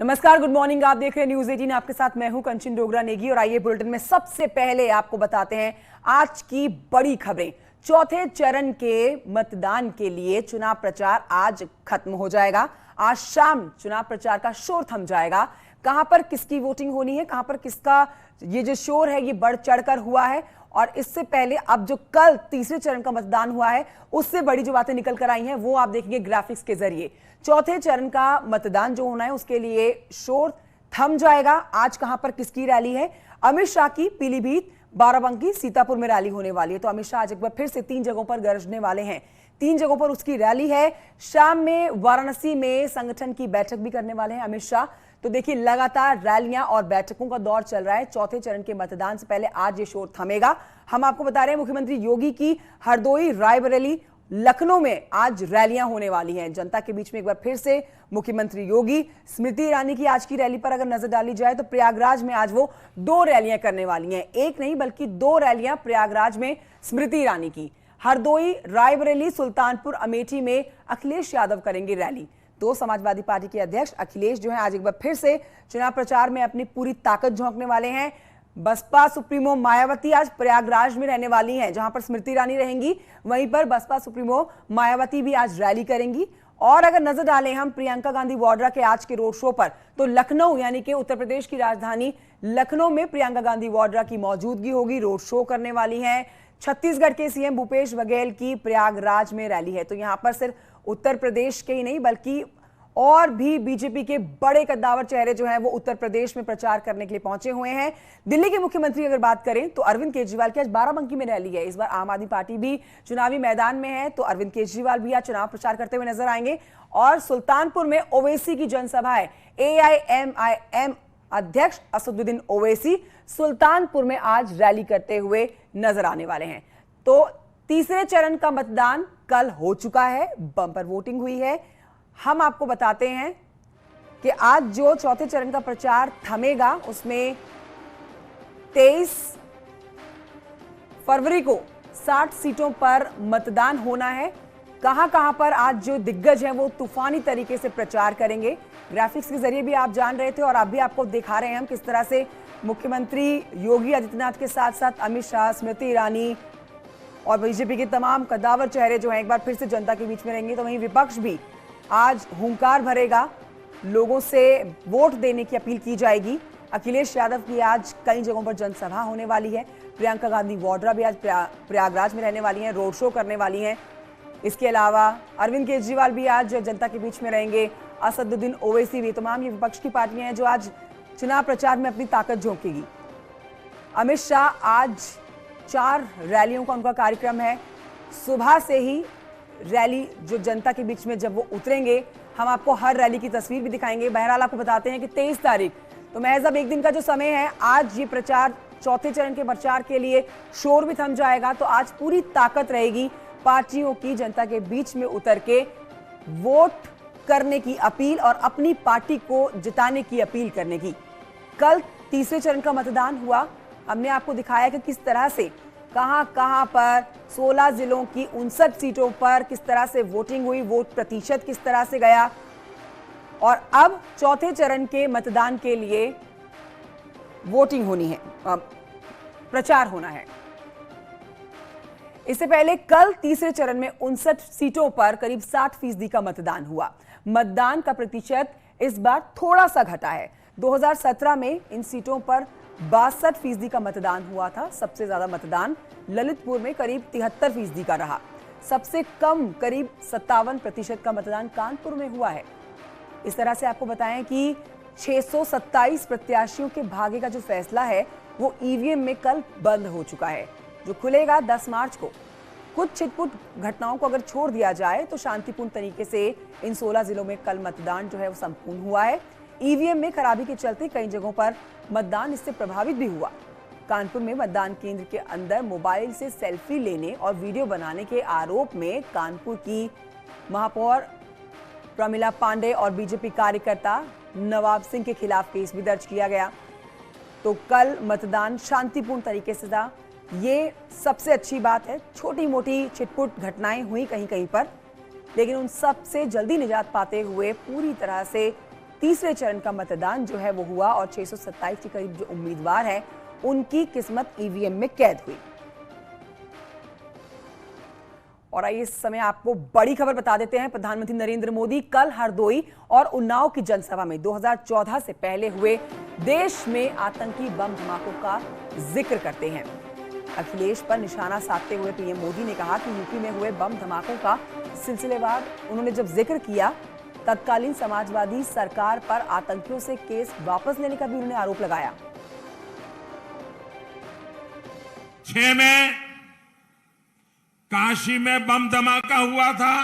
नमस्कार, good morning. आप देख रहे हैं न्यूज 18। आपके साथ मैं हूं कंचन डोगरा नेगी और आइए बुलेटिन में सबसे पहले आपको बताते हैं आज की बड़ी खबरें। चौथे चरण के मतदान के लिए चुनाव प्रचार आज खत्म हो जाएगा। आज शाम चुनाव प्रचार का शोर थम जाएगा। कहां पर किसकी वोटिंग होनी है, कहां पर किसका ये जो शोर है ये बढ़ चढ़कर हुआ है, और इससे पहले अब जो कल तीसरे चरण का मतदान हुआ है उससे बड़ी जो बातें निकल कर आई हैं वो आप देखेंगे ग्राफिक्स के जरिए। चौथे चरण का मतदान जो होना है उसके लिए शोर थम जाएगा। आज कहां पर किसकी रैली है? अमित शाह की पीलीभीत, बाराबंकी, सीतापुर में रैली होने वाली है। तो अमित शाह आज एक बार फिर से 3 जगहों पर गरजने वाले हैं। 3 जगहों पर उसकी रैली है। शाम में वाराणसी में संगठन की बैठक भी करने वाले हैं अमित शाह। तो देखिए लगातार रैलियां और बैठकों का दौर चल रहा है। चौथे चरण के मतदान से पहले आज ये शोर थमेगा। हम आपको बता रहे हैं मुख्यमंत्री योगी की हरदोई, रायबरेली, लखनऊ में आज रैलियां होने वाली हैं। जनता के बीच में एक बार फिर से मुख्यमंत्री योगी, स्मृति ईरानी की आज की रैली पर अगर नजर डाली जाए तो प्रयागराज में आज वो 2 रैलियां करने वाली हैं। एक नहीं बल्कि 2 रैलियां प्रयागराज में स्मृति ईरानी की, हरदोई, रायबरेली, सुल्तानपुर, अमेठी में अखिलेश यादव करेंगे रैली। तो समाजवादी पार्टी के अध्यक्ष अखिलेश जो है आज एक बार फिर से चुनाव प्रचार में अपनी पूरी ताकत झोंकने वाले हैं। बसपा सुप्रीमो मायावती आज प्रयागराज में रहने वाली हैं, जहां पर स्मृति ईरानी रहेंगी, वहीं पर बसपा सुप्रीमो मायावती भी आज रैली करेंगी। और अगर नजर डालें हम प्रियंका गांधी वाड्रा के आज के रोड शो पर, तो लखनऊ यानी कि उत्तर प्रदेश की राजधानी लखनऊ में प्रियंका गांधी वाड्रा की मौजूदगी होगी, रोड शो करने वाली हैं। छत्तीसगढ़ के सीएम भूपेश बघेल की प्रयागराज में रैली है। तो यहां पर सिर्फ उत्तर प्रदेश के ही नहीं बल्कि और भी बीजेपी के बड़े कद्दावर चेहरे जो हैं वो उत्तर प्रदेश में प्रचार करने के लिए पहुंचे हुए हैं। दिल्ली के मुख्यमंत्री अगर बात करें तो अरविंद केजरीवाल की आज बाराबंकी में रैली है। इस बार आम आदमी पार्टी भी चुनावी मैदान में है, तो अरविंद केजरीवाल भी आज चुनाव प्रचार करते हुए नजर आएंगे। और सुल्तानपुर में ओवैसी की जनसभा है। AIMIM अध्यक्ष असदुद्दीन ओवैसी सुल्तानपुर में आज रैली करते हुए नजर आने वाले हैं। तो तीसरे चरण का मतदान कल हो चुका है, बम्पर वोटिंग हुई है। हम आपको बताते हैं कि आज जो चौथे चरण का प्रचार थमेगा उसमें 23 फरवरी को 60 सीटों पर मतदान होना है। कहां कहां पर आज जो दिग्गज हैं वो तूफानी तरीके से प्रचार करेंगे। ग्राफिक्स के जरिए भी आप जान रहे थे और अभी आपको दिखा रहे हैं हम किस तरह से मुख्यमंत्री योगी आदित्यनाथ के साथ साथ अमित शाह, स्मृति ईरानी और बीजेपी के तमाम कद्दावर चेहरे जो हैं एक बार फिर से जनता के बीच में रहेंगे। तो वहीं विपक्ष भी आज हुंकार भरेगा, लोगों से वोट देने की अपील की जाएगी। अखिलेश यादव की आज कई जगहों पर जनसभा होने वाली है। प्रियंका गांधी वाड्रा भी आज प्रयागराज में रहने वाली हैं, रोड शो करने वाली हैं। इसके अलावा अरविंद केजरीवाल भी आज जनता के बीच में रहेंगे, असदुद्दीन ओवैसी भी। तमाम ये विपक्ष की पार्टियां हैं जो आज चुनाव प्रचार में अपनी ताकत झोंकेगी। अमित शाह आज 4 रैलियों का उनका कार्यक्रम है। सुबह से ही रैली जो जनता के बीच में जब वो उतरेंगे, हम आपको हर रैली की तस्वीर भी दिखाएंगे। बहरहाल आपको बताते हैं कि 23 तारीख तो महज अब एक दिन का जो समय है, आज ये प्रचार चौथे चरण के प्रचार के लिए शोर भी थम जाएगा। तो आज पूरी ताकत रहेगी पार्टियों की जनता के बीच में उतर के वोट करने की अपील और अपनी पार्टी को जिताने की अपील करने की। कल तीसरे चरण का मतदान हुआ, हमने आपको दिखाया कि किस तरह से कहां कहां पर 16 जिलों की 59 सीटों पर किस तरह से वोटिंग हुई, वोट प्रतिशत किस तरह से गया। और अब चौथे चरण के मतदान के लिए वोटिंग होनी है, प्रचार होना है। इससे पहले कल तीसरे चरण में 59 सीटों पर करीब 60% का मतदान हुआ। मतदान का प्रतिशत इस बार थोड़ा सा घटा है। 2017 में इन सीटों पर 62% का मतदान हुआ था। सबसे ज्यादा मतदान ललितपुर में करीब 73% का रहा। सबसे कम करीब 57% का मतदान कानपुर में हुआ है। इस तरह से आपको बताएं कि 627 प्रत्याशियों के भाग्य का जो फैसला है वो ईवीएम में कल बंद हो चुका है, जो खुलेगा 10 मार्च को। कुछ छिटपुट घटनाओं को अगर छोड़ दिया जाए तो शांतिपूर्ण तरीके से इन 16 जिलों में कल मतदान जो है वो संपूर्ण हुआ है। ईवीएम में खराबी के चलते कई जगहों पर मतदान इससे प्रभावित भी हुआ। कानपुर में मतदान केंद्र के अंदर मोबाइल से सेल्फी लेने और वीडियो बनाने के आरोप में कानपुर की महापौर प्रमिला पांडे और बीजेपी कार्यकर्ता नवाब सिंह के खिलाफ केस भी दर्ज किया गया। तो कल मतदान शांतिपूर्ण तरीके से था, ये सबसे अच्छी बात है। छोटी मोटी छिटपुट घटनाएं हुई कहीं कहीं पर, लेकिन उन सब से जल्दी निजात पाते हुए पूरी तरह से तीसरे चरण का मतदान जो है वो हुआ और 627 के करीब जो उम्मीदवार हैं उनकी किस्मत ईवीएम में कैद हुई। और आइए इस समय आपको बड़ी खबर बता देते हैं। प्रधानमंत्री नरेंद्र मोदी कल हरदोई और उन्नाव की जनसभा में 2014 से पहले हुए देश में आतंकी बम धमाकों का जिक्र करते हैं। अखिलेश पर निशाना साधते हुए पीएम मोदी ने कहा कि यूपी में हुए बम धमाकों का सिलसिलेवार उन्होंने जब जिक्र किया, तत्कालीन समाजवादी सरकार पर आतंकियों से केस वापस लेने का भी उन्होंने आरोप लगाया। 6 में काशी में बम धमाका हुआ था,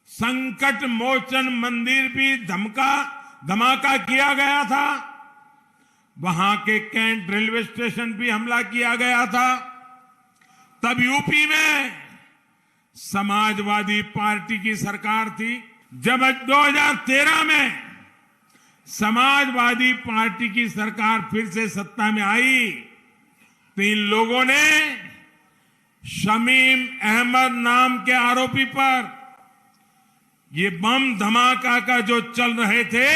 संकट मोचन मंदिर भी धमाका किया गया था, वहां के कैंट रेलवे स्टेशन भी हमला किया गया था। तब यूपी में समाजवादी पार्टी की सरकार थी। जब 2013 में समाजवादी पार्टी की सरकार फिर से सत्ता में आई तो इन लोगों ने शमीम अहमद नाम के आरोपी पर ये बम धमाका का जो चल रहे थे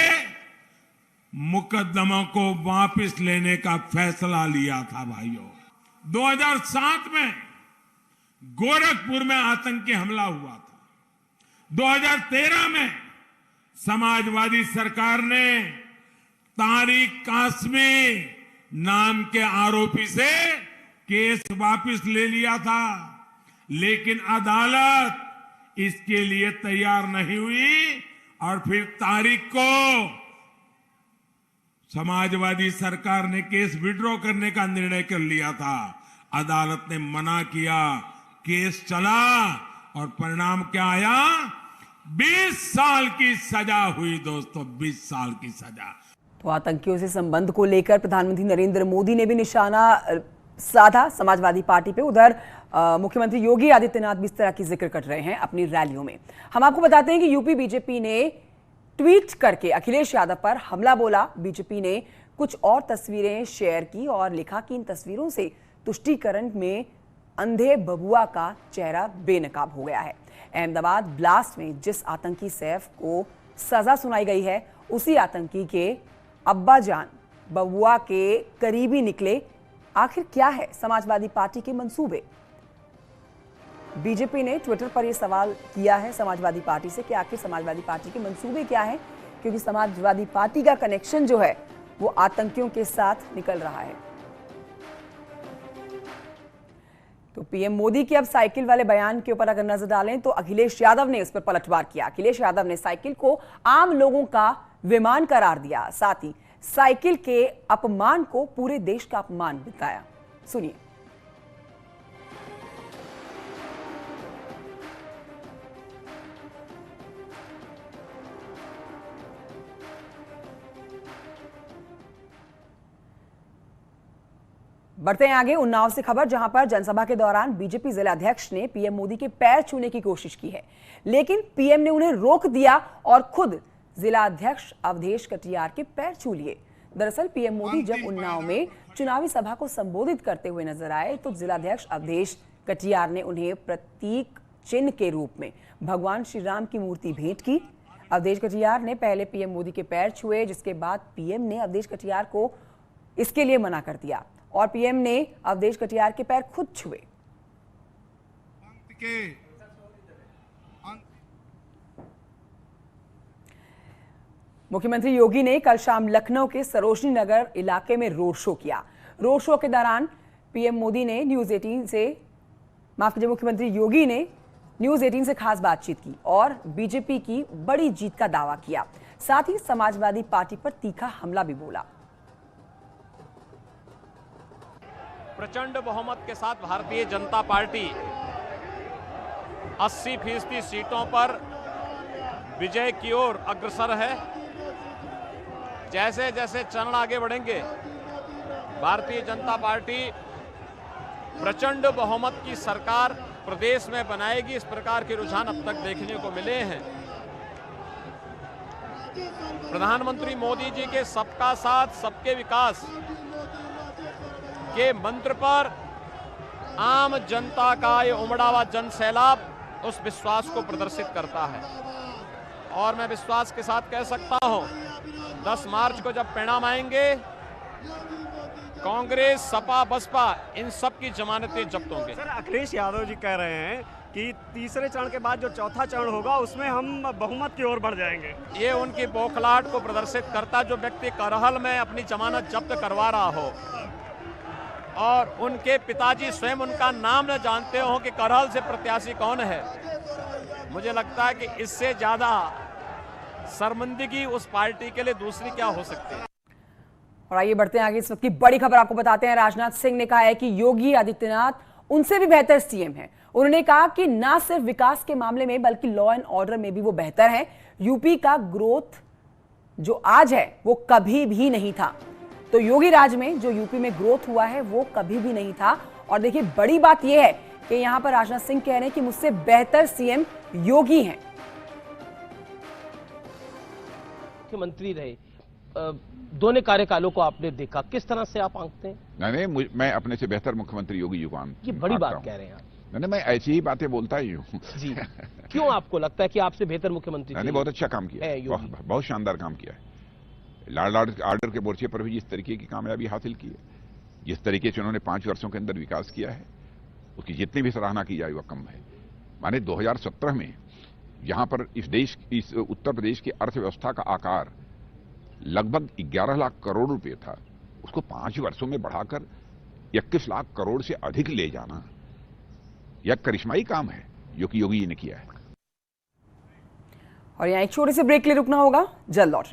मुकदमा को वापस लेने का फैसला लिया था। भाइयों, 2007 में गोरखपुर में आतंकी हमला हुआ था। 2013 में समाजवादी सरकार ने तारिक कासमी नाम के आरोपी से केस वापस ले लिया था, लेकिन अदालत इसके लिए तैयार नहीं हुई और फिर तारिक को समाजवादी सरकार ने केस विड्रॉ करने का निर्णय कर लिया था। अदालत ने मना किया, केस चला और परिणाम क्या आया? 20 साल की सजा हुई दोस्तों, 20 साल की सजा। तो आतंकियों से संबंध को लेकर प्रधानमंत्री नरेंद्र मोदी ने भी निशाना साधा समाजवादी पार्टी पे। उधर मुख्यमंत्री योगी आदित्यनाथ भी इस तरह की जिक्र कर रहे हैं अपनी रैलियों में। हम आपको बताते हैं कि यूपी बीजेपी ने ट्वीट करके अखिलेश यादव पर हमला बोला। बीजेपी ने कुछ और तस्वीरें शेयर की और लिखा कि इन तस्वीरों से तुष्टीकरण में अंधे बबुआ का चेहरा बेनकाब हो गया है। अहमदाबाद ब्लास्ट में जिस आतंकी सैफ को सजा सुनाई गई है, उसी आतंकी के अब्बा जान बबुआ के करीबी निकले। आखिर क्या है समाजवादी पार्टी के मंसूबे? बीजेपी ने ट्विटर पर यह सवाल किया है समाजवादी पार्टी से कि आखिर समाजवादी पार्टी के मंसूबे क्या है, क्योंकि समाजवादी पार्टी का कनेक्शन जो है वो आतंकियों के साथ निकल रहा है। तो पीएम मोदी के अब साइकिल वाले बयान के ऊपर अगर नजर डालें तो अखिलेश यादव ने उस पर पलटवार किया। अखिलेश यादव ने साइकिल को आम लोगों का विमान करार दिया, साथ ही साइकिल के अपमान को पूरे देश का अपमान बताया। सुनिए। बढ़ते हैं आगे उन्नाव से खबर, जहां पर जनसभा के दौरान बीजेपी जिलाध्यक्ष ने पीएम मोदी के पैर छूने की कोशिश की है, लेकिन पीएम ने उन्हें रोक दिया और खुद जिलाध्यक्ष अवधेश कटियार के पैर छू लिए। दरअसल पीएम मोदी जब उन्नाव में चुनावी सभा को संबोधित करते हुए नजर आए तो जिलाध्यक्ष अवधेश कटियार ने उन्हें प्रतीक चिन्ह के रूप में भगवान श्री राम की मूर्ति भेंट की। अवधेश कटियार ने पहले पीएम मोदी के पैर छुए, जिसके बाद पीएम ने अवधेश कटियार को इसके लिए मना कर दिया और पीएम ने अवधेश कटियार के पैर खुद छुए। मुख्यमंत्री योगी ने कल शाम लखनऊ के सरोजनी नगर इलाके में रोड शो किया। रोड शो के दौरान पीएम मोदी ने मुख्यमंत्री योगी ने न्यूज 18 से खास बातचीत की और बीजेपी की बड़ी जीत का दावा किया। साथ ही समाजवादी पार्टी पर तीखा हमला भी बोला। प्रचंड बहुमत के साथ भारतीय जनता पार्टी 80% सीटों पर विजय की ओर अग्रसर है। जैसे जैसे चरण आगे बढ़ेंगे, भारतीय जनता पार्टी प्रचंड बहुमत की सरकार प्रदेश में बनाएगी। इस प्रकार के रुझान अब तक देखने को मिले हैं। प्रधानमंत्री मोदी जी के सबका साथ सबके विकास के मंत्र पर आम जनता का ये उमड़ा हुआ जन सैलाब उस विश्वास को प्रदर्शित करता है और मैं विश्वास के साथ कह सकता हूं 10 मार्च को जब परिणाम आएंगे, कांग्रेस, सपा, बसपा इन सब की जमानतें जब्त होंगे। सर, अखिलेश यादव जी कह रहे हैं कि तीसरे चरण के बाद जो चौथा चरण होगा उसमें हम बहुमत की ओर बढ़ जाएंगे। ये उनकी बौखलाहट को प्रदर्शित करता, जो व्यक्ति करहल में अपनी जमानत जब्त करवा रहा हो और उनके पिताजी स्वयं उनका नाम न जानते हो कि करहल से प्रत्याशी कौन है। मुझे लगता है कि इससे ज्यादा शर्मिंदगी उस पार्टी के लिए दूसरी क्या हो सकती है। और आइए बढ़ते हैं आगे। इस वक्त की बड़ी खबर आपको बताते हैं। राजनाथ सिंह ने कहा है कि योगी आदित्यनाथ उनसे भी बेहतर सीएम हैं। उन्होंने कहा कि ना सिर्फ विकास के मामले में बल्कि लॉ एंड ऑर्डर में भी वो बेहतर हैं। यूपी का ग्रोथ जो आज है वो कभी भी नहीं था। तो योगी राज में जो यूपी में ग्रोथ हुआ है वो कभी भी नहीं था। और देखिए बड़ी बात यह है कि यहां पर राजनाथ सिंह कह रहे हैं कि मुझसे बेहतर सीएम योगी हैं। मुख्यमंत्री रहे, दोनों कार्यकालों को आपने देखा, किस तरह से आप आंकते हैं? नहीं, मैं अपने से बेहतर मुख्यमंत्री योगी जी को ये बड़ी बात कह रहे हैं आप। नहीं, मैं ऐसी ही बातें बोलता ही हूँ जी। क्यों आपको लगता है कि आपसे बेहतर मुख्यमंत्री? नहीं, बहुत अच्छा काम किया है, बहुत शानदार काम किया है। लॉ एंड ऑर्डर के मोर्चे पर भी जिस तरीके की कामयाबी हासिल की है, जिस तरीके से उन्होंने 5 वर्षों के अंदर विकास किया है, उसकी जितनी भी सराहना की जाए वह कम है। माने 2017 में जहां पर इस उत्तर प्रदेश की अर्थव्यवस्था का आकार लगभग 11 लाख करोड़ रुपए था, उसको 5 वर्षों में बढ़ाकर 21 लाख करोड़ से अधिक ले जाना यह करिश्माई काम है जो कि योगी जी ने किया है। और यहाँ एक छोटे से ब्रेक के लिए रुकना होगा, जल्द लौट